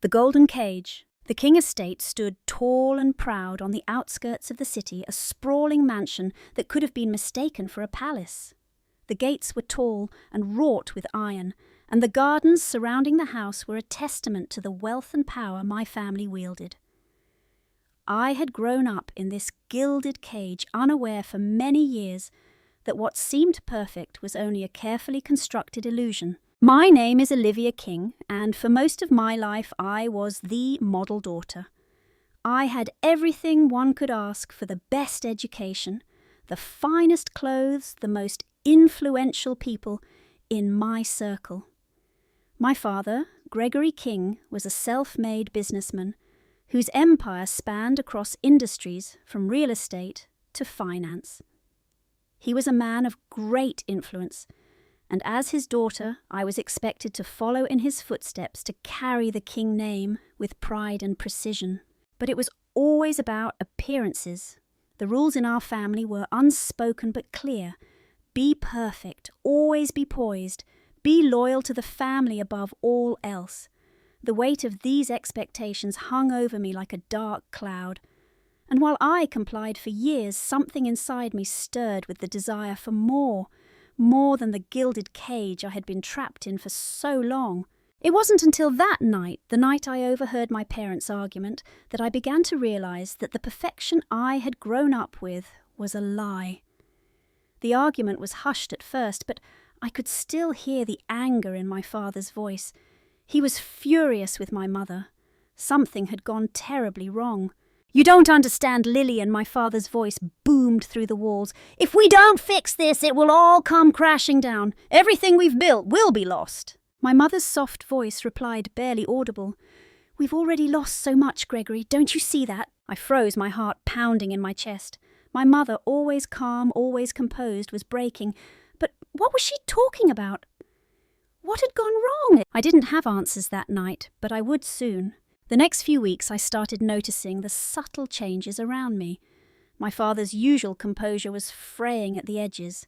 The Golden Cage. The King estate stood tall and proud on the outskirts of the city, a sprawling mansion that could have been mistaken for a palace. The gates were tall and wrought with iron, and the gardens surrounding the house were a testament to the wealth and power my family wielded. I had grown up in this gilded cage, unaware for many years that what seemed perfect was only a carefully constructed illusion. My name is Olivia King, and for most of my life I was the model daughter. I had everything one could ask for: the best education, the finest clothes, the most influential people in my circle. My father, Gregory King, was a self-made businessman whose empire spanned across industries from real estate to finance. He was a man of great influence, and as his daughter, I was expected to follow in his footsteps, to carry the King name with pride and precision. But it was always about appearances. The rules in our family were unspoken but clear. Be perfect, always be poised, be loyal to the family above all else. The weight of these expectations hung over me like a dark cloud, and while I complied for years, something inside me stirred with the desire for more than the gilded cage I had been trapped in for so long. It wasn't until that night, the night I overheard my parents' argument, that I began to realize that the perfection I had grown up with was a lie. The argument was hushed at first, but I could still hear the anger in my father's voice. He was furious with my mother. Something had gone terribly wrong. "You don't understand, Lillian," my father's voice boomed through the walls. "If we don't fix this, it will all come crashing down. Everything we've built will be lost." My mother's soft voice replied, barely audible, "We've already lost so much, Gregory. Don't you see that?" I froze, my heart pounding in my chest. My mother, always calm, always composed, was breaking. But what was she talking about? What had gone wrong? I didn't have answers that night, but I would soon. The next few weeks I started noticing the subtle changes around me. My father's usual composure was fraying at the edges.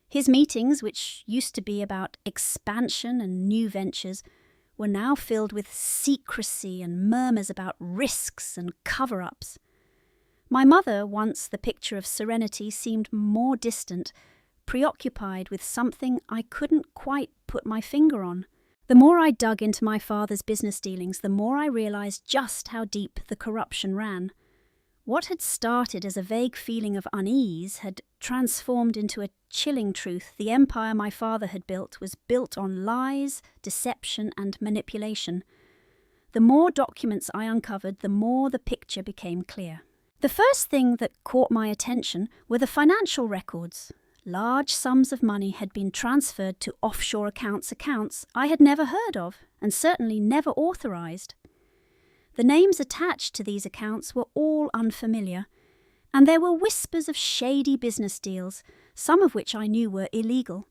His meetings, which used to be about expansion and new ventures, were now filled with secrecy and murmurs about risks and cover-ups. My mother, once the picture of serenity, seemed more distant, preoccupied with something I couldn't quite put my finger on. The more I dug into my father's business dealings, the more I realized just how deep the corruption ran. What had started as a vague feeling of unease had transformed into a chilling truth. The empire my father had built was built on lies, deception, and manipulation. The more documents I uncovered, the more the picture became clear. The first thing that caught my attention were the financial records. Large sums of money had been transferred to offshore accounts I had never heard of, and certainly never authorized. The names attached to these accounts were all unfamiliar, and there were whispers of shady business deals, some of which I knew were illegal.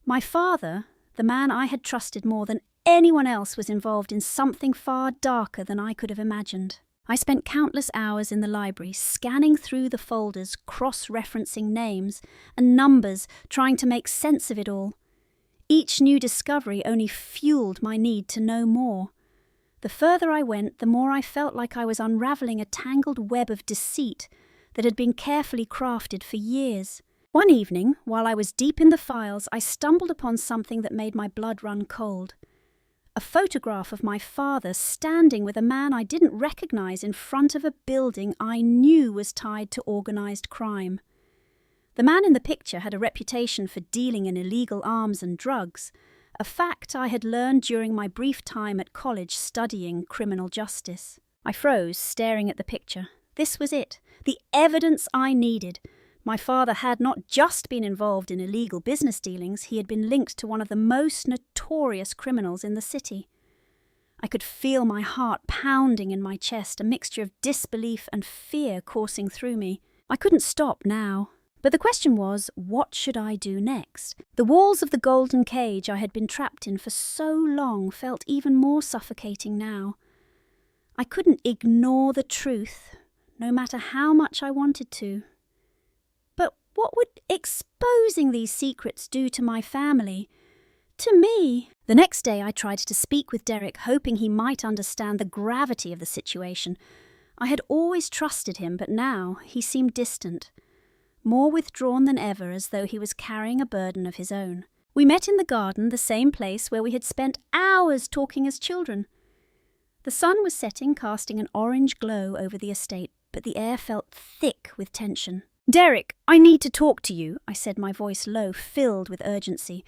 My father, the man I had trusted more than anyone else, was involved in something far darker than I could have imagined. I spent countless hours in the library, scanning through the folders, cross-referencing names and numbers, trying to make sense of it all. Each new discovery only fueled my need to know more. The further I went, the more I felt like I was unraveling a tangled web of deceit that had been carefully crafted for years. One evening, while I was deep in the files, I stumbled upon something that made my blood run cold. A photograph of my father standing with a man I didn't recognize in front of a building I knew was tied to organized crime. The man in the picture had a reputation for dealing in illegal arms and drugs, a fact I had learned during my brief time at college studying criminal justice. I froze, staring at the picture. This was it, the evidence I needed. My father had not just been involved in illegal business dealings, he had been linked to one of the most notorious criminals in the city. I could feel my heart pounding in my chest, a mixture of disbelief and fear coursing through me. I couldn't stop now. But the question was, what should I do next? The walls of the golden cage I had been trapped in for so long felt even more suffocating now. I couldn't ignore the truth, no matter how much I wanted to. What would exposing these secrets do to my family? To me? The next day I tried to speak with Derek, hoping he might understand the gravity of the situation. I had always trusted him, but now he seemed distant, more withdrawn than ever, as though he was carrying a burden of his own. We met in the garden, the same place where we had spent hours talking as children. The sun was setting, casting an orange glow over the estate, but the air felt thick with tension. "Derek, I need to talk to you," I said, my voice low, filled with urgency.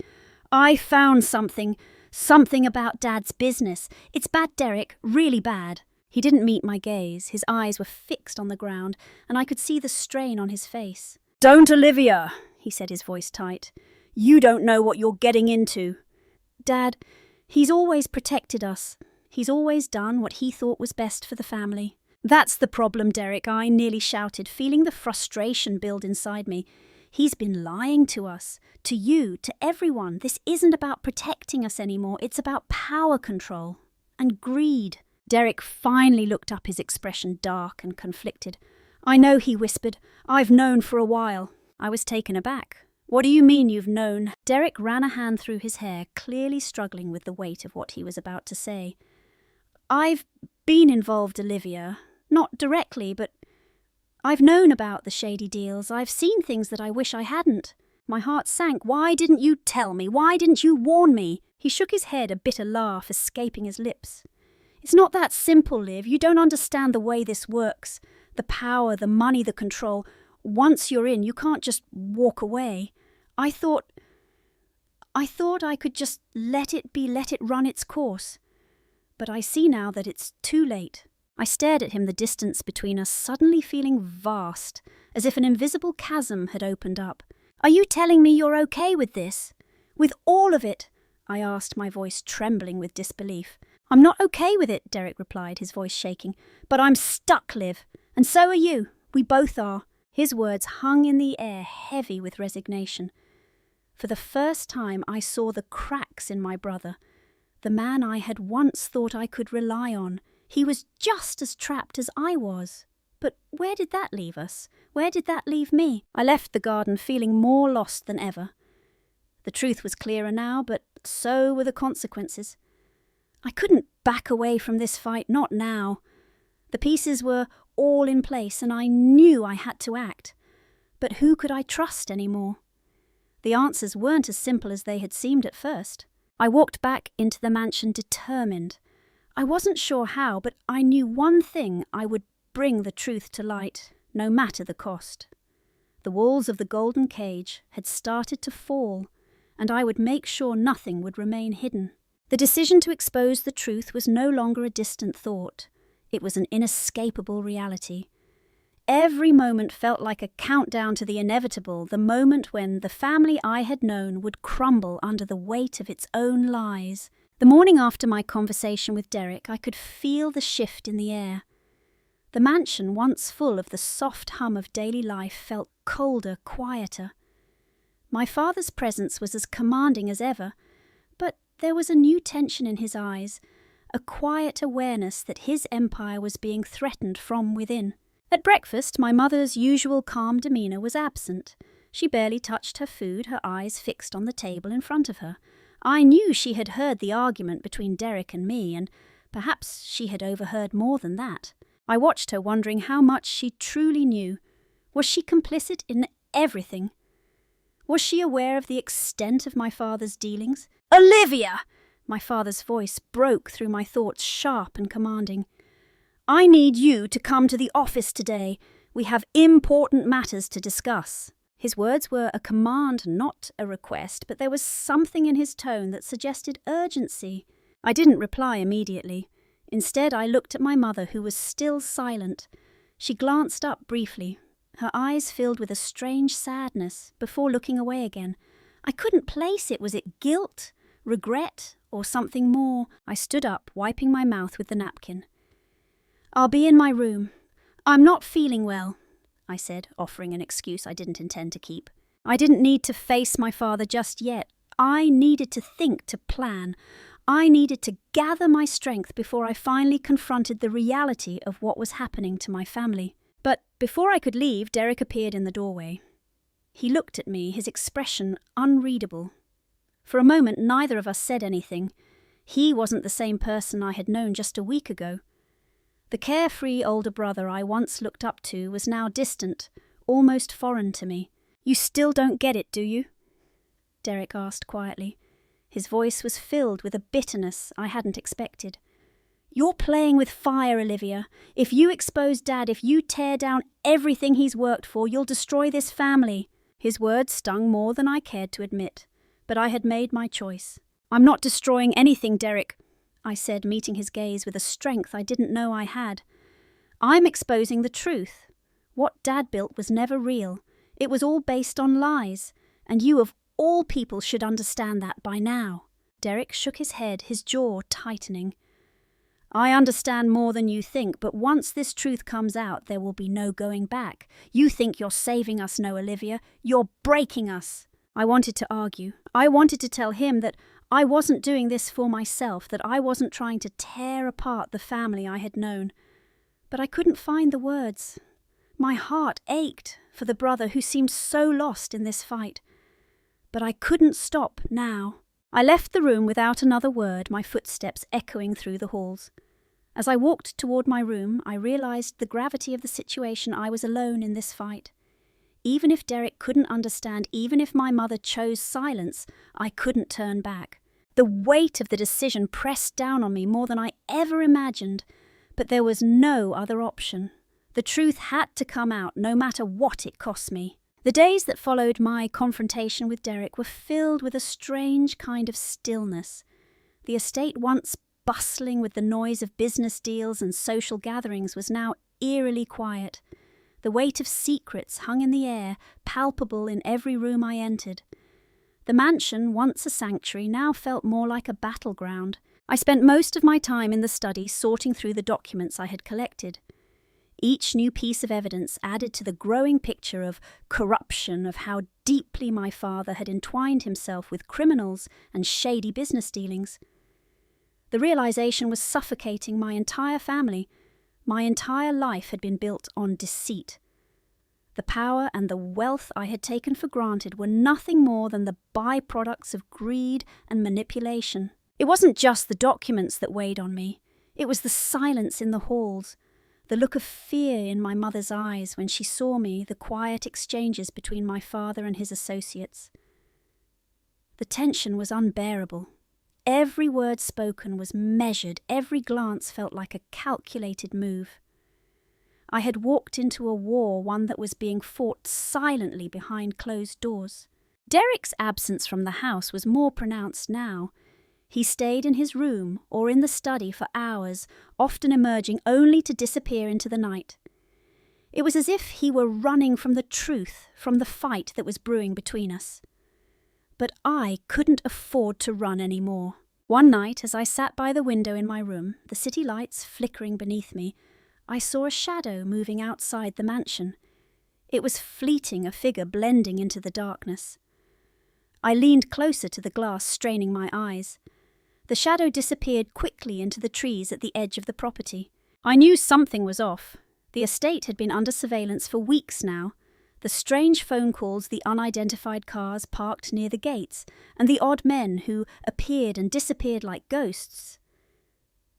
"I found something about Dad's business. It's bad, Derek, really bad." He didn't meet my gaze. His eyes were fixed on the ground, and I could see the strain on his face. "Don't, Olivia," he said, his voice tight. "You don't know what you're getting into." "Dad, he's always protected us. He's always done what he thought was best for the family." "That's the problem, Derek," I nearly shouted, feeling the frustration build inside me. "He's been lying to us, to you, to everyone. This isn't about protecting us anymore. It's about power control and greed." Derek finally looked up, his expression dark and conflicted. "I know," he whispered. "I've known for a while." I was taken aback. "What do you mean you've known?" Derek ran a hand through his hair, clearly struggling with the weight of what he was about to say. "I've been involved, Olivia. Not directly, but I've known about the shady deals. I've seen things that I wish I hadn't." My heart sank. "Why didn't you tell me? Why didn't you warn me?" He shook his head, a bitter laugh escaping his lips. "It's not that simple, Liv. You don't understand the way this works. The power, the money, the control. Once you're in, you can't just walk away. I thought I could just let it run its course. But I see now that it's too late." I stared at him, the distance between us suddenly feeling vast, as if an invisible chasm had opened up. "Are you telling me you're okay with this? With all of it?" I asked, my voice trembling with disbelief. "I'm not okay with it," Derek replied, his voice shaking. "But I'm stuck, Liv. And so are you. We both are." His words hung in the air, heavy with resignation. For the first time I saw the cracks in my brother, the man I had once thought I could rely on. He was just as trapped as I was. But where did that leave us? Where did that leave me? I left the garden feeling more lost than ever. The truth was clearer now, but so were the consequences. I couldn't back away from this fight, not now. The pieces were all in place, and I knew I had to act. But who could I trust anymore? The answers weren't as simple as they had seemed at first. I walked back into the mansion determined. I wasn't sure how, but I knew one thing: I would bring the truth to light, no matter the cost. The walls of the golden cage had started to fall, and I would make sure nothing would remain hidden. The decision to expose the truth was no longer a distant thought. It was an inescapable reality. Every moment felt like a countdown to the inevitable, the moment when the family I had known would crumble under the weight of its own lies. The morning after my conversation with Derek, I could feel the shift in the air. The mansion, once full of the soft hum of daily life, felt colder, quieter. My father's presence was as commanding as ever, but there was a new tension in his eyes, a quiet awareness that his empire was being threatened from within. At breakfast, my mother's usual calm demeanour was absent. She barely touched her food, her eyes fixed on the table in front of her. I knew she had heard the argument between Derek and me, and perhaps she had overheard more than that. I watched her, wondering how much she truly knew. Was she complicit in everything? Was she aware of the extent of my father's dealings? "Olivia!" My father's voice broke through my thoughts, sharp and commanding. "I need you to come to the office today. We have important matters to discuss." His words were a command, not a request, but there was something in his tone that suggested urgency. I didn't reply immediately. Instead, I looked at my mother, who was still silent. She glanced up briefly, her eyes filled with a strange sadness, before looking away again. I couldn't place it. Was it guilt, regret, or something more? I stood up, wiping my mouth with the napkin. "I'll be in my room. I'm not feeling well," I said, offering an excuse I didn't intend to keep. I didn't need to face my father just yet. I needed to think, to plan. I needed to gather my strength before I finally confronted the reality of what was happening to my family. But before I could leave, Derek appeared in the doorway. He looked at me, his expression unreadable. For a moment, neither of us said anything. He wasn't the same person I had known just a week ago. The carefree older brother I once looked up to was now distant, almost foreign to me. "You still don't get it, do you?" Derek asked quietly. His voice was filled with a bitterness I hadn't expected. "You're playing with fire, Olivia. If you expose Dad, if you tear down everything he's worked for, you'll destroy this family." His words stung more than I cared to admit, but I had made my choice. "I'm not destroying anything, Derek," I said, meeting his gaze with a strength I didn't know I had. "I'm exposing the truth. What Dad built was never real. It was all based on lies, and you of all people should understand that by now." Derek shook his head, his jaw tightening. "I understand more than you think, but once this truth comes out, there will be no going back. You think you're saving us, no, Olivia. You're breaking us." I wanted to argue. I wanted to tell him that I wasn't doing this for myself, that I wasn't trying to tear apart the family I had known. But I couldn't find the words. My heart ached for the brother who seemed so lost in this fight. But I couldn't stop now. I left the room without another word, my footsteps echoing through the halls. As I walked toward my room, I realized the gravity of the situation. I was alone in this fight. Even if Derek couldn't understand, even if my mother chose silence, I couldn't turn back. The weight of the decision pressed down on me more than I ever imagined, but there was no other option. The truth had to come out, no matter what it cost me. The days that followed my confrontation with Derek were filled with a strange kind of stillness. The estate, once bustling with the noise of business deals and social gatherings, was now eerily quiet. The weight of secrets hung in the air, palpable in every room I entered. The mansion, once a sanctuary, now felt more like a battleground. I spent most of my time in the study sorting through the documents I had collected. Each new piece of evidence added to the growing picture of corruption, of how deeply my father had entwined himself with criminals and shady business dealings. The realization was suffocating my entire family. My entire life had been built on deceit. The power and the wealth I had taken for granted were nothing more than the byproducts of greed and manipulation. It wasn't just the documents that weighed on me. It was the silence in the halls, the look of fear in my mother's eyes when she saw me, the quiet exchanges between my father and his associates. The tension was unbearable. Every word spoken was measured, every glance felt like a calculated move. I had walked into a war, one that was being fought silently behind closed doors. Derek's absence from the house was more pronounced now. He stayed in his room or in the study for hours, often emerging only to disappear into the night. It was as if he were running from the truth, from the fight that was brewing between us. But I couldn't afford to run any more. One night, as I sat by the window in my room, the city lights flickering beneath me, I saw a shadow moving outside the mansion. It was fleeting, a figure blending into the darkness. I leaned closer to the glass, straining my eyes. The shadow disappeared quickly into the trees at the edge of the property. I knew something was off. The estate had been under surveillance for weeks now. The strange phone calls, the unidentified cars parked near the gates, and the odd men who appeared and disappeared like ghosts.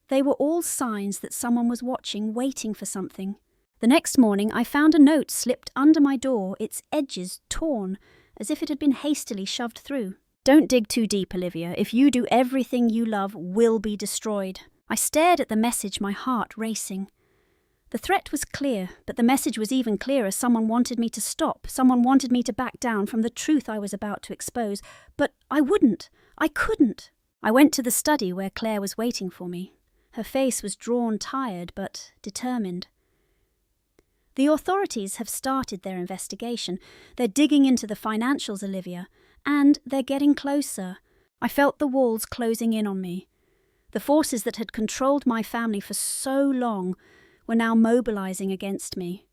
They were all signs that someone was watching, waiting for something. The next morning I found a note slipped under my door, its edges torn, as if it had been hastily shoved through. "Don't dig too deep, Olivia. If you do, everything you love will be destroyed." I stared at the message, my heart racing. The threat was clear, but the message was even clearer. Someone wanted me to stop. Someone wanted me to back down from the truth I was about to expose. But I wouldn't. I couldn't. I went to the study where Claire was waiting for me. Her face was drawn, tired, but determined. "The authorities have started their investigation. They're digging into the financials, Olivia, and they're getting closer." I felt the walls closing in on me. The forces that had controlled my family for so long were now mobilizing against me.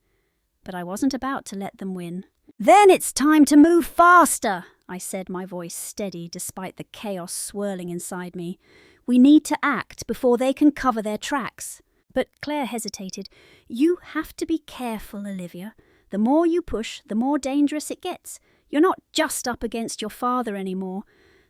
But I wasn't about to let them win. "Then it's time to move faster," I said, my voice steady despite the chaos swirling inside me. "We need to act before they can cover their tracks." But Claire hesitated. "You have to be careful, Olivia. The more you push, the more dangerous it gets. You're not just up against your father anymore.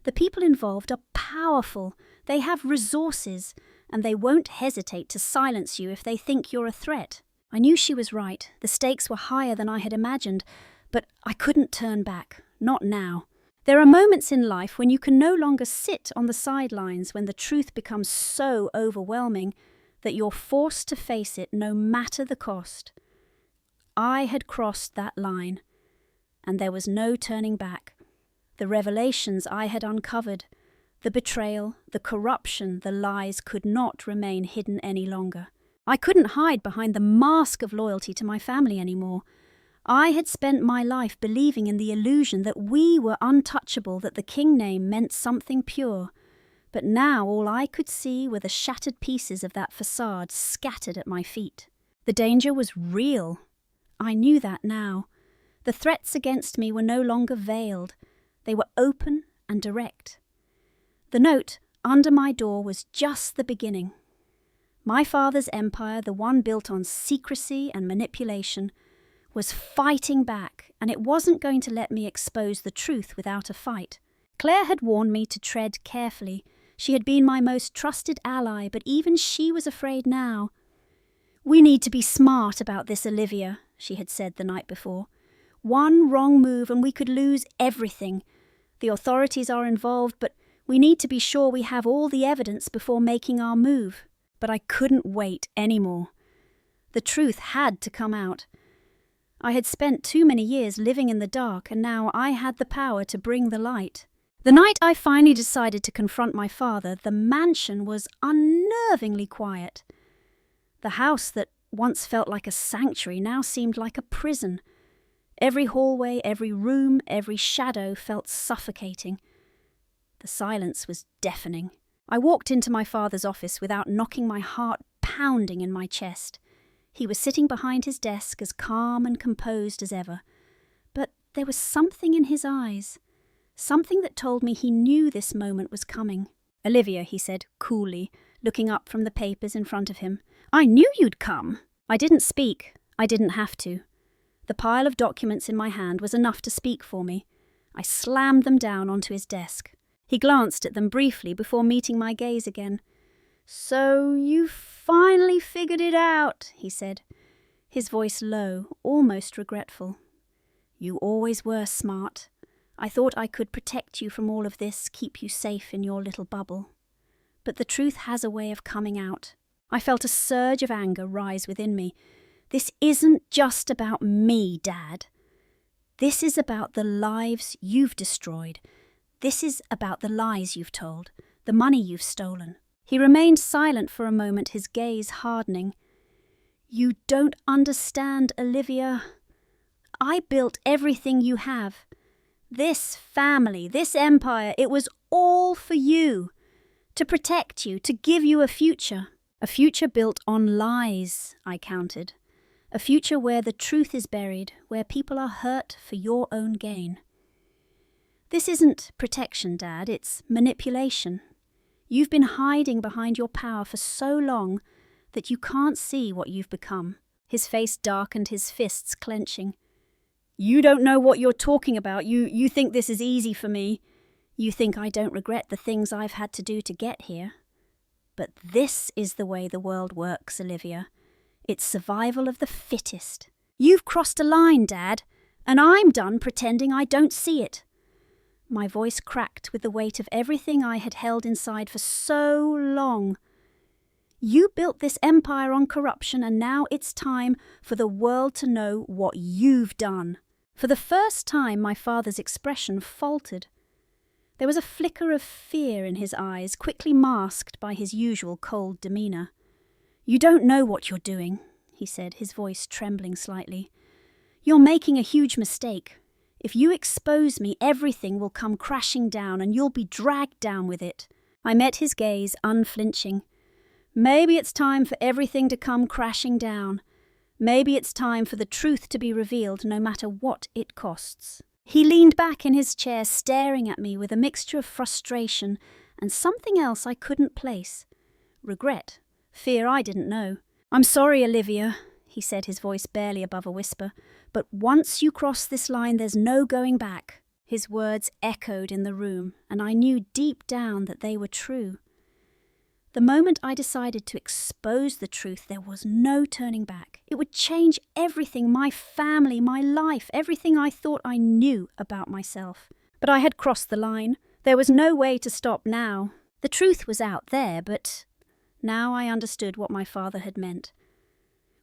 The people involved are powerful, they have resources, and they won't hesitate to silence you if they think you're a threat. I knew she was right. The stakes were higher than I had imagined, but I couldn't turn back. Not now. There are moments in life when you can no longer sit on the sidelines when the truth becomes so overwhelming that you're forced to face it no matter the cost. I had crossed that line, and there was no turning back. The revelations I had uncovered, the betrayal, the corruption, the lies could not remain hidden any longer. I couldn't hide behind the mask of loyalty to my family anymore. I had spent my life believing in the illusion that we were untouchable, that the King name meant something pure. But now all I could see were the shattered pieces of that facade scattered at my feet. The danger was real. I knew that now. The threats against me were no longer veiled. They were open and direct. The note under my door was just the beginning. My father's empire, the one built on secrecy and manipulation, was fighting back, and it wasn't going to let me expose the truth without a fight. Claire had warned me to tread carefully. She had been my most trusted ally, but even she was afraid now. "We need to be smart about this, Olivia," she had said the night before. "One wrong move and we could lose everything. The authorities are involved, but we need to be sure we have all the evidence before making our move." But I couldn't wait anymore. The truth had to come out. I had spent too many years living in the dark, and now I had the power to bring the light. The night I finally decided to confront my father, the mansion was unnervingly quiet. The house that once felt like a sanctuary now seemed like a prison. Every hallway, every room, every shadow felt suffocating. The silence was deafening. I walked into my father's office without knocking, my heart pounding in my chest. He was sitting behind his desk as calm and composed as ever. But there was something in his eyes, something that told me he knew this moment was coming. "Olivia," he said coolly, looking up from the papers in front of him. "I knew you'd come." I didn't speak. I didn't have to. The pile of documents in my hand was enough to speak for me. I slammed them down onto his desk. He glanced at them briefly before meeting my gaze again. "So you finally figured it out," he said, his voice low, almost regretful. "You always were smart. I thought I could protect you from all of this, keep you safe in your little bubble. But the truth has a way of coming out." I felt a surge of anger rise within me. "This isn't just about me, Dad. This is about the lives you've destroyed. This is about the lies you've told, the money you've stolen." He remained silent for a moment, his gaze hardening. "You don't understand, Olivia. I built everything you have. This family, this empire, it was all for you. To protect you, to give you a future. A future built on lies," I countered. "A future where the truth is buried, where people are hurt for your own gain." "This isn't protection, Dad, it's manipulation. You've been hiding behind your power for so long that you can't see what you've become." His face darkened, his fists clenching. "You don't know what you're talking about. You think this is easy for me. You think I don't regret the things I've had to do to get here. But this is the way the world works, Olivia. It's survival of the fittest. You've crossed a line, Dad, and I'm done pretending I don't see it." My voice cracked with the weight of everything I had held inside for so long. "You built this empire on corruption, and now it's time for the world to know what you've done." For the first time, my father's expression faltered. There was a flicker of fear in his eyes, quickly masked by his usual cold demeanour. "You don't know what you're doing," he said, his voice trembling slightly. "You're making a huge mistake. If you expose me, everything will come crashing down, and you'll be dragged down with it." I met his gaze, unflinching. "Maybe it's time for everything to come crashing down. Maybe it's time for the truth to be revealed, no matter what it costs." He leaned back in his chair, staring at me with a mixture of frustration and something else I couldn't place. Regret, fear I didn't know. "I'm sorry, Olivia," he said, his voice barely above a whisper, "but once you cross this line, there's no going back." His words echoed in the room, and I knew deep down that they were true. The moment I decided to expose the truth, there was no turning back. It would change everything, my family, my life, everything I thought I knew about myself. But I had crossed the line. There was no way to stop now. The truth was out there, but now I understood what my father had meant.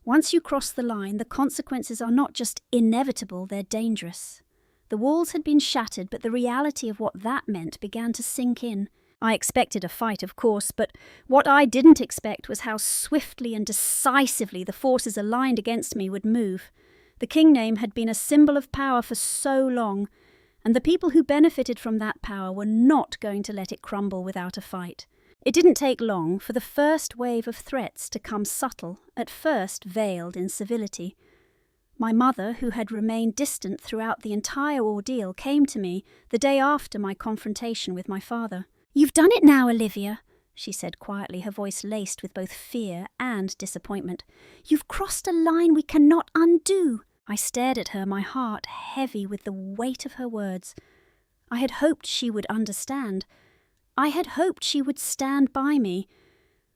Once you cross the line, the consequences are not just inevitable, they're dangerous. The walls had been shattered, but the reality of what that meant began to sink in. I expected a fight, of course, but what I didn't expect was how swiftly and decisively the forces aligned against me would move. The king name had been a symbol of power for so long, and the people who benefited from that power were not going to let it crumble without a fight. It didn't take long for the first wave of threats to come subtle, at first veiled in civility. My mother, who had remained distant throughout the entire ordeal, came to me the day after my confrontation with my father. "You've done it now, Olivia," she said quietly, her voice laced with both fear and disappointment. "You've crossed a line we cannot undo." I stared at her, my heart heavy with the weight of her words. I had hoped she would understand. I had hoped she would stand by me.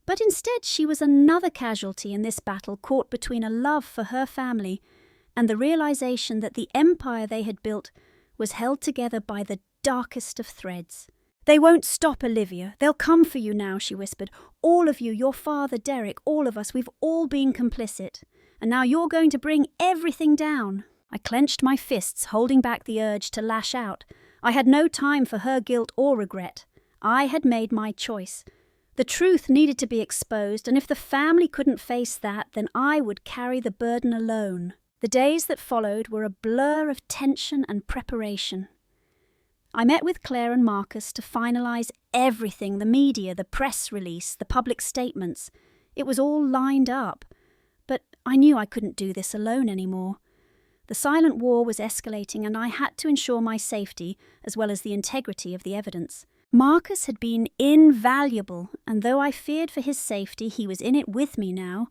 But instead she was another casualty in this battle, caught between a love for her family and the realization that the empire they had built was held together by the darkest of threads. "They won't stop, Olivia. They'll come for you now," she whispered. "All of you, your father, Derek, all of us, we've all been complicit. And now you're going to bring everything down." I clenched my fists, holding back the urge to lash out. I had no time for her guilt or regret. I had made my choice. The truth needed to be exposed, and if the family couldn't face that, then I would carry the burden alone. The days that followed were a blur of tension and preparation. I met with Claire and Marcus to finalise everything, the media, the press release, the public statements. It was all lined up. But I knew I couldn't do this alone anymore. The silent war was escalating, and I had to ensure my safety as well as the integrity of the evidence. Marcus had been invaluable, and though I feared for his safety, he was in it with me now.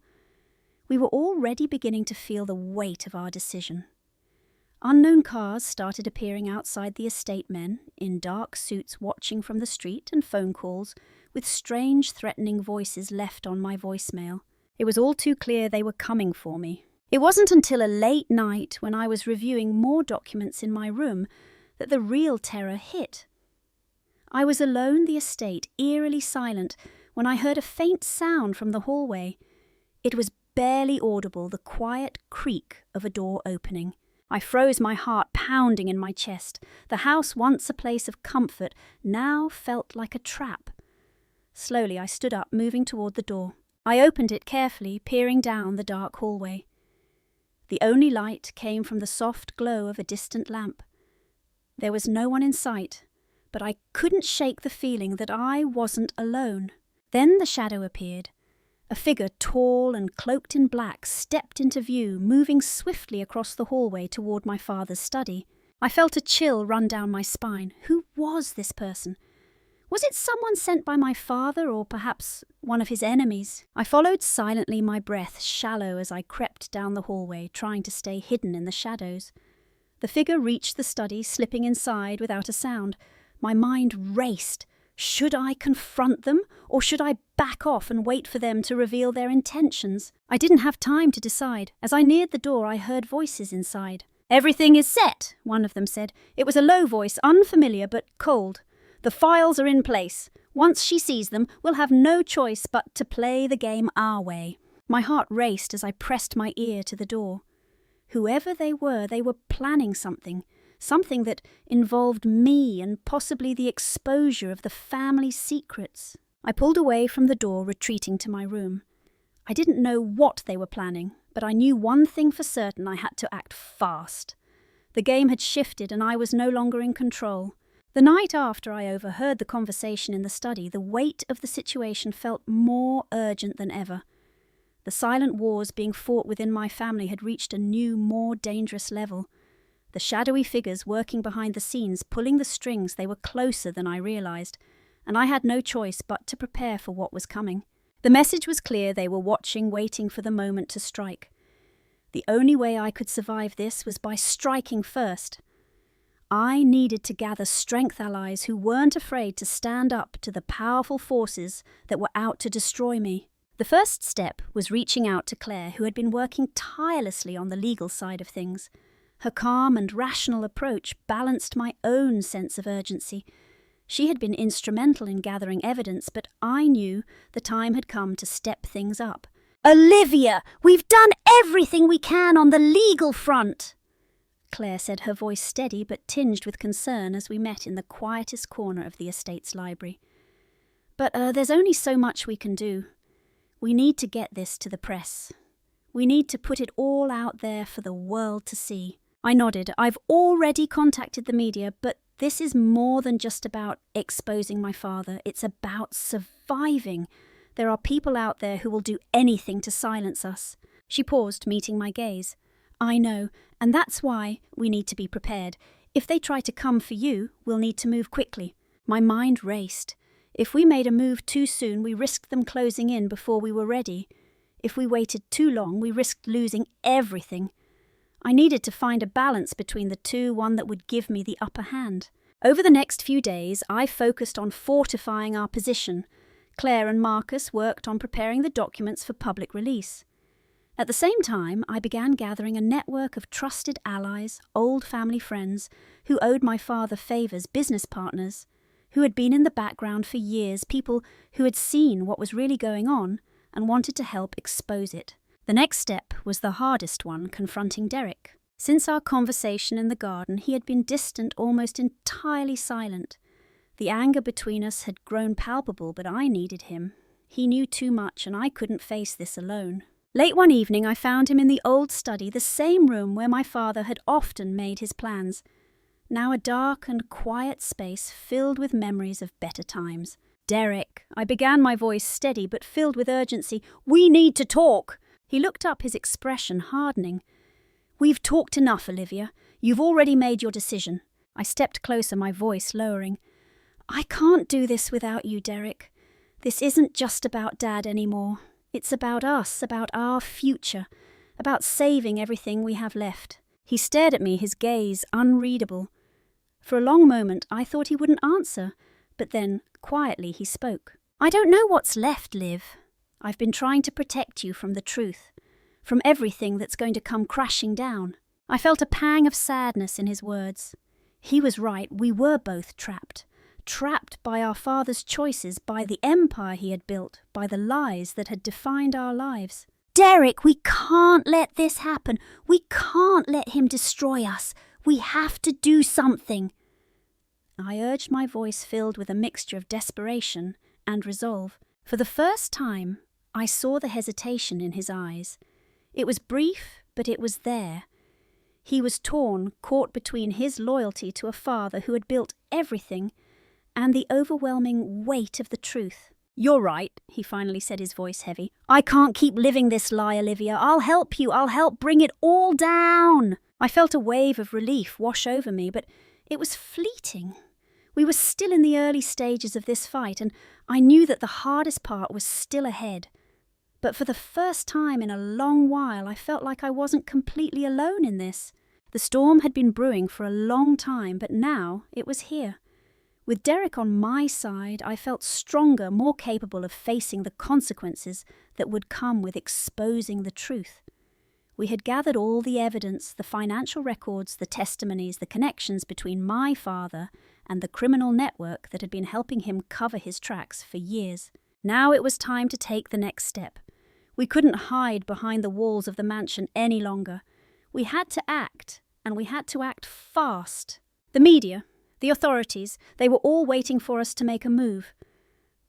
We were already beginning to feel the weight of our decision. Unknown cars started appearing outside the estate, men in dark suits watching from the street, and phone calls with strange, threatening voices left on my voicemail. It was all too clear they were coming for me. It wasn't until a late night, when I was reviewing more documents in my room, that the real terror hit. I was alone, the estate eerily silent, when I heard a faint sound from the hallway. It was barely audible, the quiet creak of a door opening. I froze, my heart pounding in my chest. The house, once a place of comfort, now felt like a trap. Slowly I stood up, moving toward the door. I opened it carefully, peering down the dark hallway. The only light came from the soft glow of a distant lamp. There was no one in sight, but I couldn't shake the feeling that I wasn't alone. Then the shadow appeared. A figure, tall and cloaked in black, stepped into view, moving swiftly across the hallway toward my father's study. I felt a chill run down my spine. Who was this person? Was it someone sent by my father, or perhaps one of his enemies? I followed silently, my breath shallow as I crept down the hallway, trying to stay hidden in the shadows. The figure reached the study, slipping inside without a sound. My mind raced. Should I confront them, or should I back off and wait for them to reveal their intentions? I didn't have time to decide. As I neared the door, I heard voices inside. "Everything is set," one of them said. It was a low voice, unfamiliar but cold. "The files are in place. Once she sees them, we'll have no choice but to play the game our way." My heart raced as I pressed my ear to the door. Whoever they were planning something. Something that involved me and possibly the exposure of the family's secrets. I pulled away from the door, retreating to my room. I didn't know what they were planning, but I knew one thing for certain: I had to act fast. The game had shifted, and I was no longer in control. The night after I overheard the conversation in the study, the weight of the situation felt more urgent than ever. The silent wars being fought within my family had reached a new, more dangerous level. The shadowy figures working behind the scenes, pulling the strings, they were closer than I realized, and I had no choice but to prepare for what was coming. The message was clear: they were watching, waiting for the moment to strike. The only way I could survive this was by striking first. I needed to gather strength allies who weren't afraid to stand up to the powerful forces that were out to destroy me. The first step was reaching out to Claire, who had been working tirelessly on the legal side of things. Her calm and rational approach balanced my own sense of urgency. She had been instrumental in gathering evidence, but I knew the time had come to step things up. "Olivia, we've done everything we can on the legal front," Claire said, her voice steady but tinged with concern as we met in the quietest corner of the estate's library. "But there's only so much we can do. We need to get this to the press. We need to put it all out there for the world to see." I nodded. "I've already contacted the media, but this is more than just about exposing my father. It's about surviving. There are people out there who will do anything to silence us." She paused, meeting my gaze. "I know, and that's why we need to be prepared. If they try to come for you, we'll need to move quickly." My mind raced. If we made a move too soon, we risked them closing in before we were ready. If we waited too long, we risked losing everything. I needed to find a balance between the two, one that would give me the upper hand. Over the next few days, I focused on fortifying our position. Claire and Marcus worked on preparing the documents for public release. At the same time, I began gathering a network of trusted allies, old family friends, who owed my father favours, business partners, who had been in the background for years, people who had seen what was really going on and wanted to help expose it. The next step was the hardest one, confronting Derek. Since our conversation in the garden, he had been distant, almost entirely silent. The anger between us had grown palpable, but I needed him. He knew too much, and I couldn't face this alone. Late one evening, I found him in the old study, the same room where my father had often made his plans. Now a dark and quiet space filled with memories of better times. "Derek," I began, my voice steady but filled with urgency, "we need to talk." He looked up, his expression hardening. "We've talked enough, Olivia. You've already made your decision." I stepped closer, my voice lowering. "I can't do this without you, Derek. This isn't just about Dad anymore. It's about us, about our future, about saving everything we have left." He stared at me, his gaze unreadable. For a long moment, I thought he wouldn't answer, but then, quietly, he spoke. "I don't know what's left, Liv. I've been trying to protect you from the truth, from everything that's going to come crashing down." I felt a pang of sadness in his words. He was right, we were both trapped. Trapped by our father's choices, by the empire he had built, by the lies that had defined our lives. "Derek, we can't let this happen. We can't let him destroy us. We have to do something." I urged, my voice filled with a mixture of desperation and resolve. For the first time, I saw the hesitation in his eyes. It was brief, but it was there. He was torn, caught between his loyalty to a father who had built everything and the overwhelming weight of the truth. "You're right," he finally said, his voice heavy. "I can't keep living this lie, Olivia. I'll help you. I'll help bring it all down." I felt a wave of relief wash over me, but it was fleeting. We were still in the early stages of this fight, and I knew that the hardest part was still ahead. But for the first time in a long while, I felt like I wasn't completely alone in this. The storm had been brewing for a long time, but now it was here. With Derek on my side, I felt stronger, more capable of facing the consequences that would come with exposing the truth. We had gathered all the evidence, the financial records, the testimonies, the connections between my father and the criminal network that had been helping him cover his tracks for years. Now it was time to take the next step. We couldn't hide behind the walls of the mansion any longer. We had to act, and we had to act fast. The media, the authorities, they were all waiting for us to make a move.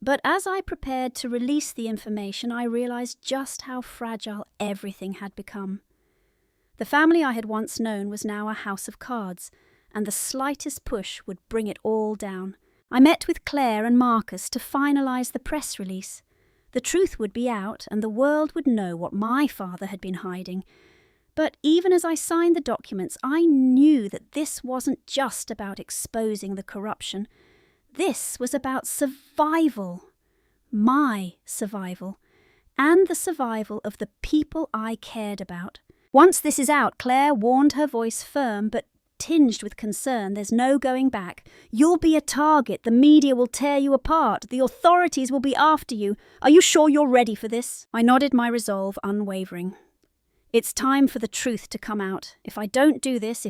But as I prepared to release the information, I realized just how fragile everything had become. The family I had once known was now a house of cards, and the slightest push would bring it all down. I met with Claire and Marcus to finalize the press release. The truth would be out, and the world would know what my father had been hiding. But even as I signed the documents, I knew that this wasn't just about exposing the corruption. This was about survival. My survival. And the survival of the people I cared about. "Once this is out," Claire warned, her voice firm but tinged with concern. There's no going back. You'll be a target. The media will tear you apart. The authorities will be after you. Are you sure you're ready for this? I nodded, my resolve unwavering. It's time for the truth to come out. If we don't do this,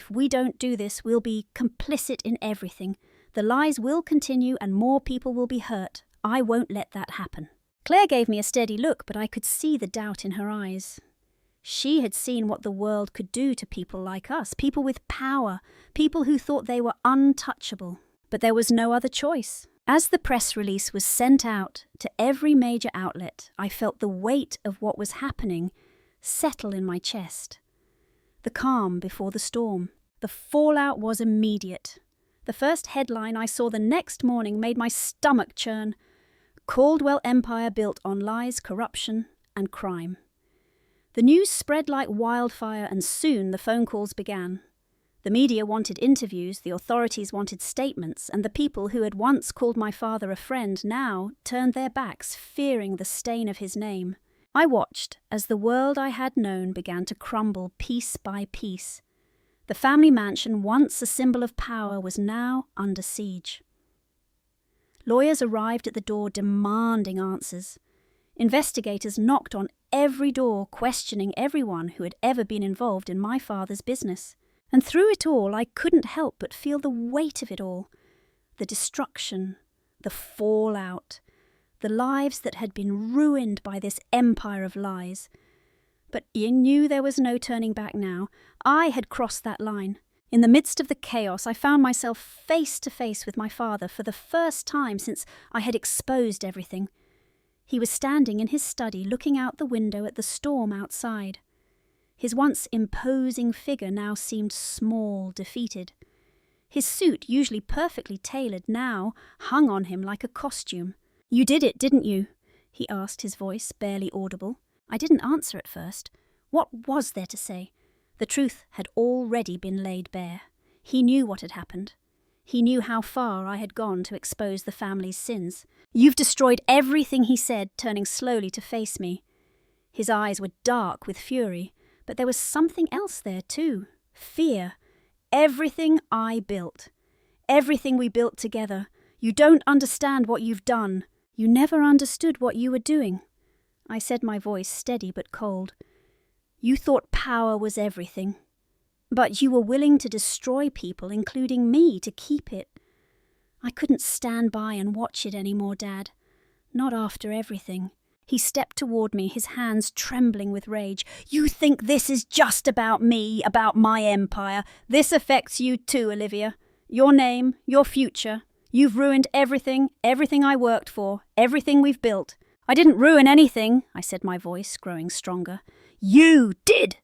we'll be complicit in everything. The lies will continue and more people will be hurt. I won't let that happen. Claire gave me a steady look, but I could see the doubt in her eyes. She had seen what the world could do to people like us, people with power, people who thought they were untouchable. But there was no other choice. As the press release was sent out to every major outlet, I felt the weight of what was happening settle in my chest. The calm before the storm. The fallout was immediate. The first headline I saw the next morning made my stomach churn. Caldwell Empire built on lies, corruption, and crime. The news spread like wildfire, and soon the phone calls began. The media wanted interviews, the authorities wanted statements, and the people who had once called my father a friend now turned their backs, fearing the stain of his name. I watched as the world I had known began to crumble piece by piece. The family mansion, once a symbol of power, was now under siege. Lawyers arrived at the door demanding answers. Investigators knocked on every door, questioning everyone who had ever been involved in my father's business. And through it all, I couldn't help but feel the weight of it all. The destruction, the fallout, the lives that had been ruined by this empire of lies. But you knew there was no turning back now. I had crossed that line. In the midst of the chaos, I found myself face to face with my father for the first time since I had exposed everything. He was standing in his study, looking out the window at the storm outside. His once imposing figure now seemed small, defeated. His suit, usually perfectly tailored, now hung on him like a costume. "You did it, didn't you?" he asked, his voice barely audible. I didn't answer at first. What was there to say? The truth had already been laid bare. He knew what had happened. He knew how far I had gone to expose the family's sins. "You've destroyed everything," he said, turning slowly to face me. His eyes were dark with fury, but there was something else there too. Fear. Everything I built. Everything we built together. You don't understand what you've done. You never understood what you were doing. I said, my voice steady but cold. You thought power was everything. But you were willing to destroy people, including me, to keep it. I couldn't stand by and watch it anymore, Dad. Not after everything. He stepped toward me, his hands trembling with rage. You think this is just about me, about my empire. This affects you too, Olivia. Your name, your future. You've ruined everything I worked for, everything we've built. I didn't ruin anything, I said, my voice growing stronger. You did!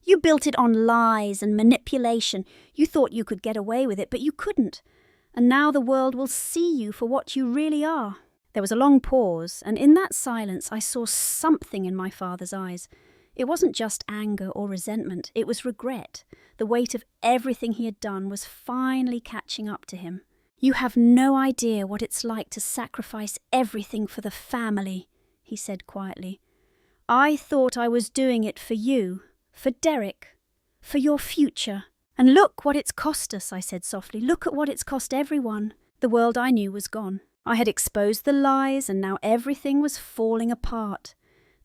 You built it on lies and manipulation. You thought you could get away with it, but you couldn't. And now the world will see you for what you really are. There was a long pause, and in that silence I saw something in my father's eyes. It wasn't just anger or resentment, it was regret. The weight of everything he had done was finally catching up to him. You have no idea what it's like to sacrifice everything for the family, he said quietly. I thought I was doing it for you. For Derek, for your future. And look what it's cost us, I said softly. Look at what it's cost everyone. The world I knew was gone. I had exposed the lies, and now everything was falling apart.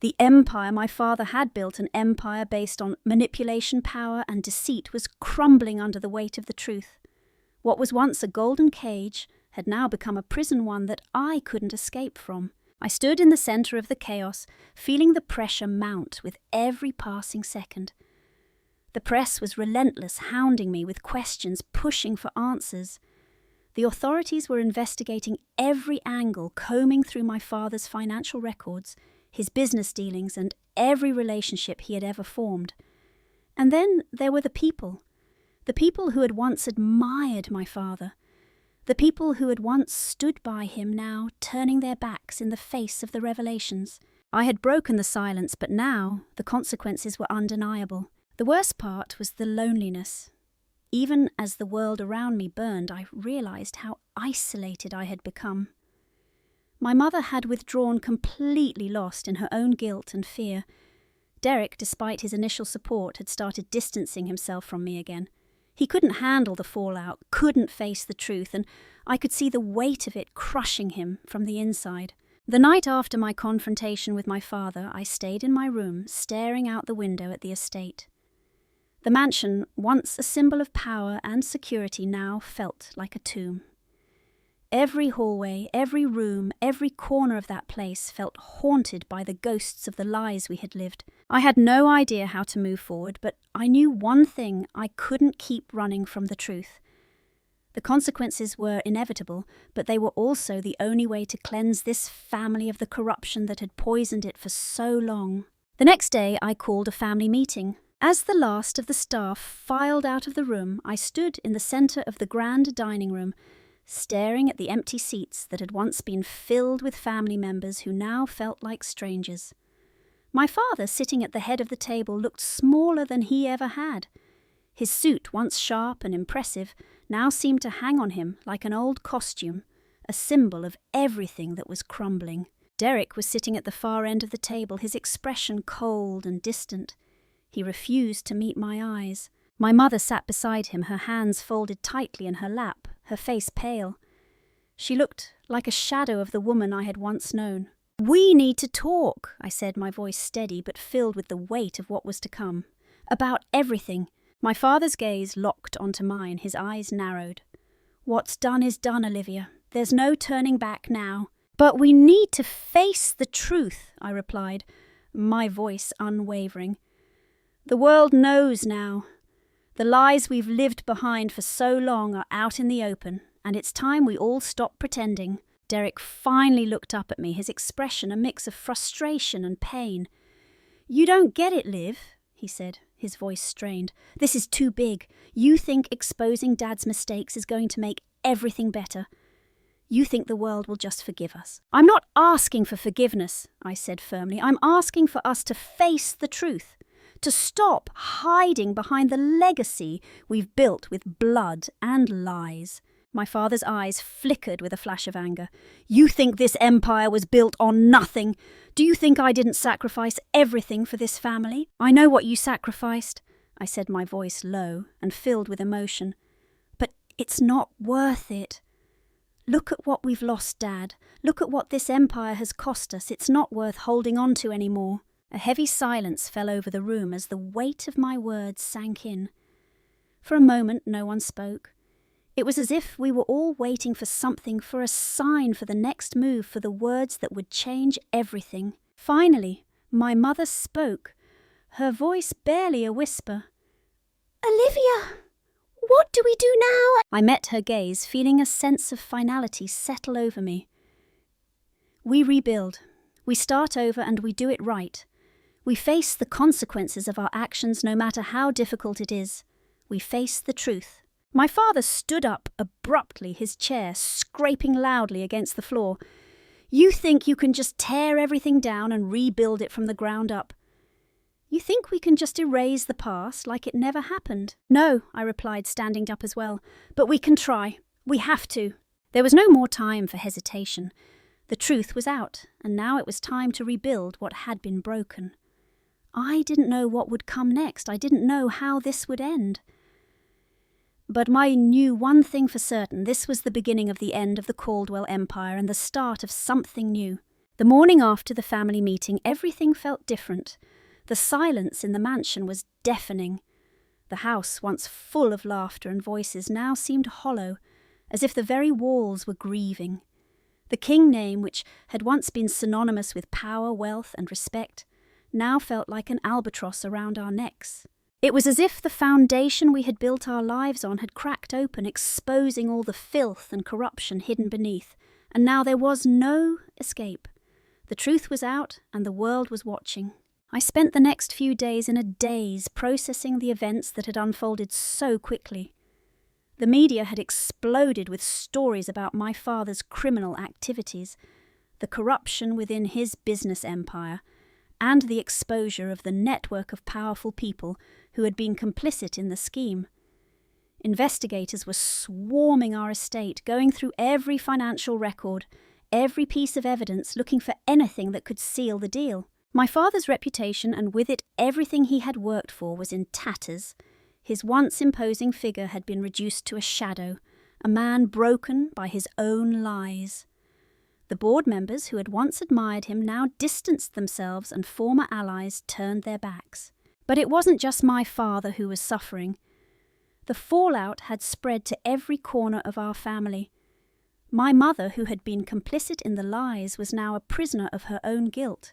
The empire my father had built, an empire based on manipulation, power, and deceit, was crumbling under the weight of the truth. What was once a golden cage had now become a prison, one that I couldn't escape from. I stood in the centre of the chaos, feeling the pressure mount with every passing second. The press was relentless, hounding me with questions, pushing for answers. The authorities were investigating every angle, combing through my father's financial records, his business dealings, and every relationship he had ever formed. And then there were the people who had once admired my father. The people who had once stood by him, now turning their backs in the face of the revelations. I had broken the silence, but now the consequences were undeniable. The worst part was the loneliness. Even as the world around me burned, I realized how isolated I had become. My mother had withdrawn, completely lost in her own guilt and fear. Derek, despite his initial support, had started distancing himself from me again. He couldn't handle the fallout, couldn't face the truth, and I could see the weight of it crushing him from the inside. The night after my confrontation with my father, I stayed in my room, staring out the window at the estate. The mansion, once a symbol of power and security, now felt like a tomb. Every hallway, every room, every corner of that place felt haunted by the ghosts of the lies we had lived. I had no idea how to move forward, but I knew one thing: I couldn't keep running from the truth. The consequences were inevitable, but they were also the only way to cleanse this family of the corruption that had poisoned it for so long. The next day I called a family meeting. As the last of the staff filed out of the room, I stood in the centre of the grand dining room, staring at the empty seats that had once been filled with family members who now felt like strangers. My father, sitting at the head of the table, looked smaller than he ever had. His suit, once sharp and impressive, now seemed to hang on him like an old costume, a symbol of everything that was crumbling. Derek was sitting at the far end of the table, his expression cold and distant. He refused to meet my eyes. My mother sat beside him, her hands folded tightly in her lap, her face pale. She looked like a shadow of the woman I had once known. "We need to talk," I said, my voice steady but filled with the weight of what was to come. "About everything." My father's gaze locked onto mine, his eyes narrowed. "What's done is done, Olivia. There's no turning back now." "But we need to face the truth," I replied, my voice unwavering. "The world knows now. The lies we've lived behind for so long are out in the open, and it's time we all stop pretending." Derek finally looked up at me, his expression a mix of frustration and pain. "You don't get it, Liv," he said, his voice strained. "This is too big. You think exposing Dad's mistakes is going to make everything better. You think the world will just forgive us." "I'm not asking for forgiveness," I said firmly. "I'm asking for us to face the truth, to stop hiding behind the legacy we've built with blood and lies." My father's eyes flickered with a flash of anger. "You think this empire was built on nothing? Do you think I didn't sacrifice everything for this family?" "I know what you sacrificed," I said, my voice low and filled with emotion. "But it's not worth it. Look at what we've lost, Dad. Look at what this empire has cost us. It's not worth holding on to anymore." A heavy silence fell over the room as the weight of my words sank in. For a moment no one spoke. It was as if we were all waiting for something, for a sign, for the next move, for the words that would change everything. Finally, my mother spoke, her voice barely a whisper. "Olivia, what do we do now?" I met her gaze, feeling a sense of finality settle over me. "We rebuild. We start over and we do it right. We face the consequences of our actions no matter how difficult it is. We face the truth." My father stood up abruptly, his chair scraping loudly against the floor. "You think you can just tear everything down and rebuild it from the ground up? You think we can just erase the past like it never happened?" "No," I replied, standing up as well. "But we can try. We have to." There was no more time for hesitation. The truth was out, and now it was time to rebuild what had been broken. I didn't know what would come next. I didn't know how this would end. But I knew one thing for certain: this was the beginning of the end of the Caldwell Empire and the start of something new. The morning after the family meeting, everything felt different. The silence in the mansion was deafening. The house, once full of laughter and voices, now seemed hollow, as if the very walls were grieving. The King name, which had once been synonymous with power, wealth, and respect, now felt like an albatross around our necks. It was as if the foundation we had built our lives on had cracked open, exposing all the filth and corruption hidden beneath, and now there was no escape. The truth was out, and the world was watching. I spent the next few days in a daze, processing the events that had unfolded so quickly. The media had exploded with stories about my father's criminal activities, the corruption within his business empire, and the exposure of the network of powerful people who had been complicit in the scheme. Investigators were swarming our estate, going through every financial record, every piece of evidence, looking for anything that could seal the deal. My father's reputation, and with it everything he had worked for, was in tatters. His once imposing figure had been reduced to a shadow, a man broken by his own lies. The board members who had once admired him now distanced themselves, and former allies turned their backs. But it wasn't just my father who was suffering. The fallout had spread to every corner of our family. My mother, who had been complicit in the lies, was now a prisoner of her own guilt.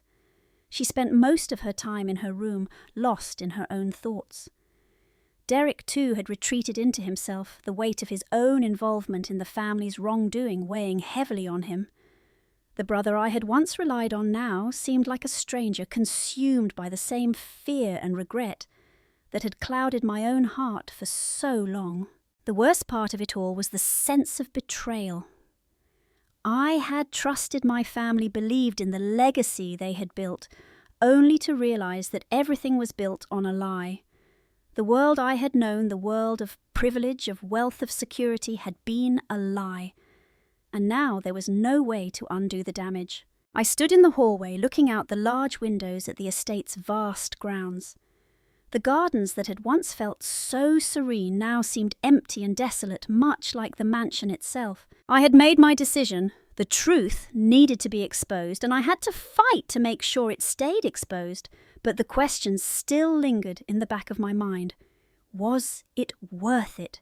She spent most of her time in her room, lost in her own thoughts. Derek, too, had retreated into himself, the weight of his own involvement in the family's wrongdoing weighing heavily on him. The brother I had once relied on now seemed like a stranger, consumed by the same fear and regret that had clouded my own heart for so long. The worst part of it all was the sense of betrayal. I had trusted my family, believed in the legacy they had built, only to realize that everything was built on a lie. The world I had known, the world of privilege, of wealth, of security, had been a lie. And now there was no way to undo the damage. I stood in the hallway, looking out the large windows at the estate's vast grounds. The gardens that had once felt so serene now seemed empty and desolate, much like the mansion itself. I had made my decision. The truth needed to be exposed, and I had to fight to make sure it stayed exposed. But the questions still lingered in the back of my mind. Was it worth it?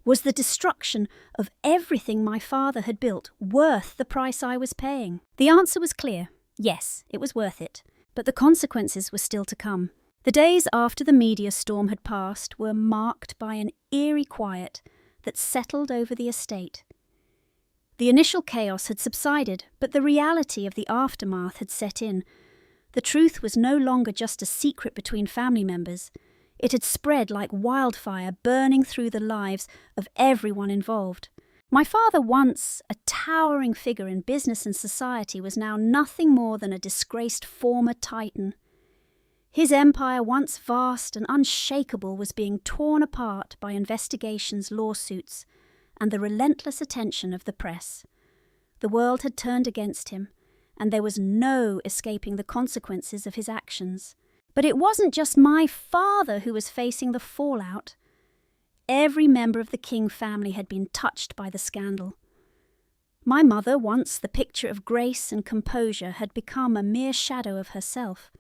Was the destruction of everything my father had built worth the price I was paying? The answer was clear. Yes, it was worth it. But the consequences were still to come. The days after the media storm had passed were marked by an eerie quiet that settled over the estate. The initial chaos had subsided, but the reality of the aftermath had set in. The truth was no longer just a secret between family members. It had spread like wildfire, burning through the lives of everyone involved. My father, once a towering figure in business and society, was now nothing more than a disgraced former titan. His empire, once vast and unshakable, was being torn apart by investigations, lawsuits, and the relentless attention of the press. The world had turned against him, and there was no escaping the consequences of his actions. But it wasn't just my father who was facing the fallout. Every member of the King family had been touched by the scandal. My mother, once the picture of grace and composure, had become a mere shadow of herself.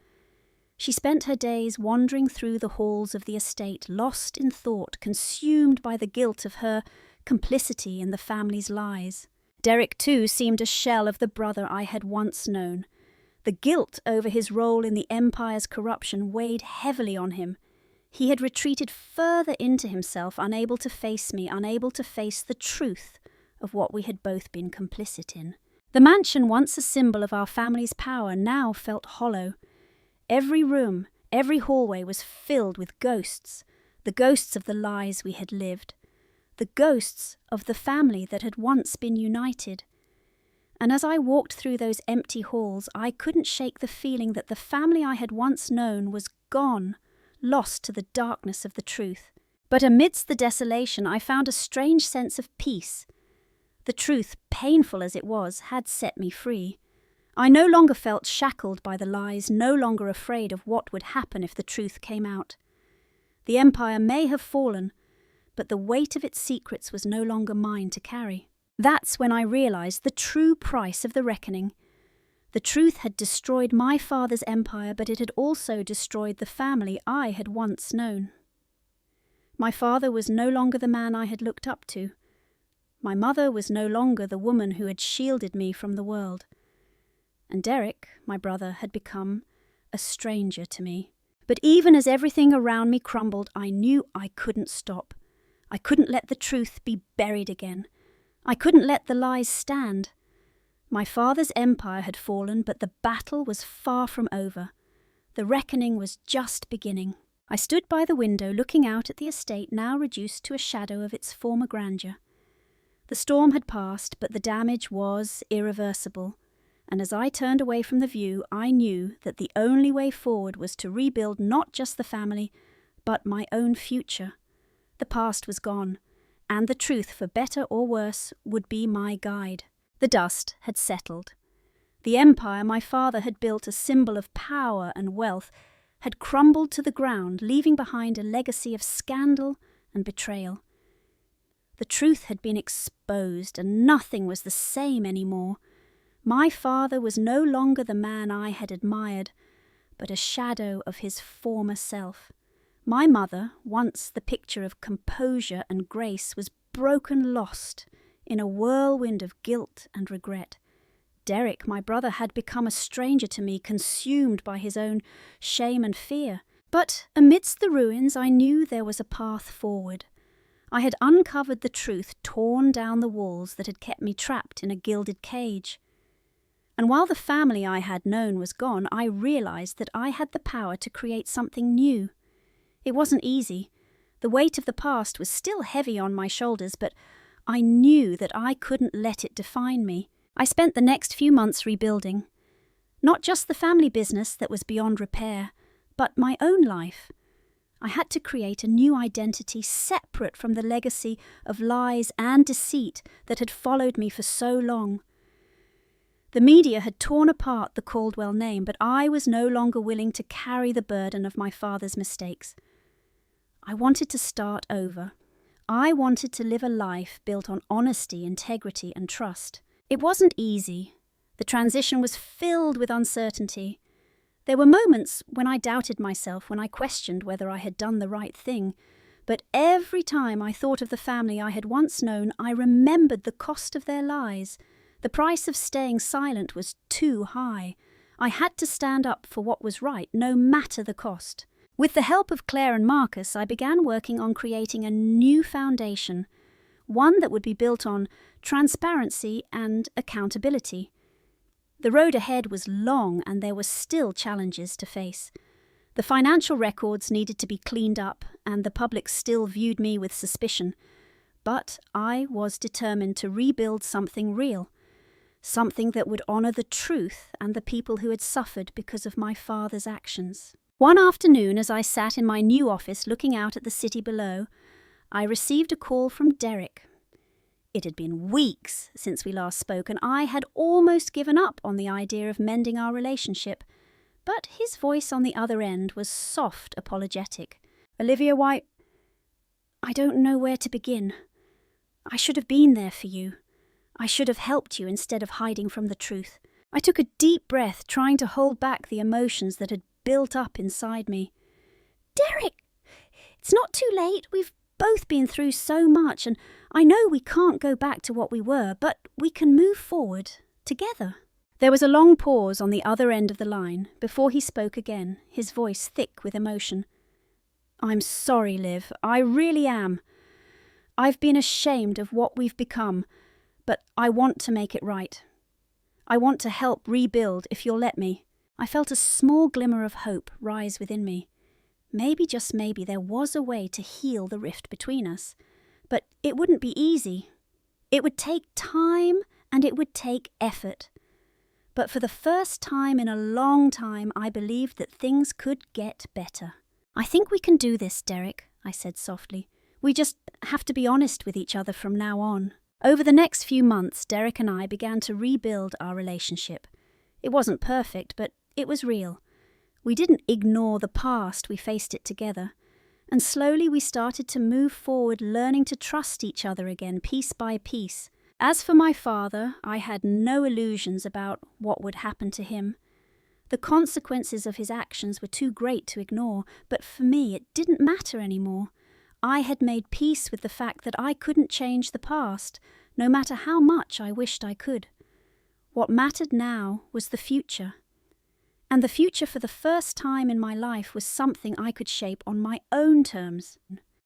She spent her days wandering through the halls of the estate, lost in thought, consumed by the guilt of her complicity in the family's lies. Derek, too, seemed a shell of the brother I had once known. The guilt over his role in the empire's corruption weighed heavily on him. He had retreated further into himself, unable to face me, unable to face the truth of what we had both been complicit in. The mansion, once a symbol of our family's power, now felt hollow. Every room, every hallway was filled with ghosts, the ghosts of the lies we had lived, the ghosts of the family that had once been united. And as I walked through those empty halls, I couldn't shake the feeling that the family I had once known was gone, lost to the darkness of the truth. But amidst the desolation, I found a strange sense of peace. The truth, painful as it was, had set me free. I no longer felt shackled by the lies, no longer afraid of what would happen if the truth came out. The empire may have fallen, but the weight of its secrets was no longer mine to carry. That's when I realized the true price of the reckoning. The truth had destroyed my father's empire, but it had also destroyed the family I had once known. My father was no longer the man I had looked up to. My mother was no longer the woman who had shielded me from the world. And Derek, my brother, had become a stranger to me. But even as everything around me crumbled, I knew I couldn't stop. I couldn't let the truth be buried again. I couldn't let the lies stand. My father's empire had fallen, but the battle was far from over. The reckoning was just beginning. I stood by the window, looking out at the estate now reduced to a shadow of its former grandeur. The storm had passed, but the damage was irreversible. And as I turned away from the view, I knew that the only way forward was to rebuild not just the family, but my own future. The past was gone, and the truth, for better or worse, would be my guide. The dust had settled. The empire my father had built, a symbol of power and wealth, had crumbled to the ground, leaving behind a legacy of scandal and betrayal. The truth had been exposed, and nothing was the same anymore. My father was no longer the man I had admired, but a shadow of his former self. My mother, once the picture of composure and grace, was broken lost in a whirlwind of guilt and regret. Derek, my brother, had become a stranger to me, consumed by his own shame and fear. But amidst the ruins, I knew there was a path forward. I had uncovered the truth, torn down the walls that had kept me trapped in a gilded cage. And while the family I had known was gone, I realized that I had the power to create something new. It wasn't easy. The weight of the past was still heavy on my shoulders, but I knew that I couldn't let it define me. I spent the next few months rebuilding. Not just the family business that was beyond repair, but my own life. I had to create a new identity separate from the legacy of lies and deceit that had followed me for so long. The media had torn apart the Caldwell name, but I was no longer willing to carry the burden of my father's mistakes. I wanted to start over. I wanted to live a life built on honesty, integrity, and trust. It wasn't easy. The transition was filled with uncertainty. There were moments when I doubted myself, when I questioned whether I had done the right thing. But every time I thought of the family I had once known, I remembered the cost of their lies. The price of staying silent was too high. I had to stand up for what was right, no matter the cost. With the help of Claire and Marcus, I began working on creating a new foundation, one that would be built on transparency and accountability. The road ahead was long, and there were still challenges to face. The financial records needed to be cleaned up, and the public still viewed me with suspicion. But I was determined to rebuild something real, something that would honour the truth and the people who had suffered because of my father's actions. One afternoon, as I sat in my new office looking out at the city below, I received a call from Derek. It had been weeks since we last spoke, and I had almost given up on the idea of mending our relationship. But his voice on the other end was soft, apologetic. "Olivia, why, I don't know where to begin. I should have been there for you. I should have helped you instead of hiding from the truth." I took a deep breath, trying to hold back the emotions that had built up inside me. "Derek, it's not too late. We've both been through so much, and I know we can't go back to what we were, but we can move forward together." There was a long pause on the other end of the line before he spoke again, his voice thick with emotion. "I'm sorry, Liv. I really am. I've been ashamed of what we've become, but I want to make it right. I want to help rebuild if you'll let me." I felt a small glimmer of hope rise within me. Maybe, just maybe, there was a way to heal the rift between us. But it wouldn't be easy. It would take time, and it would take effort. But for the first time in a long time, I believed that things could get better. "I think we can do this, Derek," I said softly. "We just have to be honest with each other from now on." Over the next few months, Derek and I began to rebuild our relationship. It wasn't perfect, but it was real. We didn't ignore the past, we faced it together. And slowly we started to move forward, learning to trust each other again, piece by piece. As for my father, I had no illusions about what would happen to him. The consequences of his actions were too great to ignore, but for me it didn't matter anymore. I had made peace with the fact that I couldn't change the past, no matter how much I wished I could. What mattered now was the future. And the future, for the first time in my life, was something I could shape on my own terms.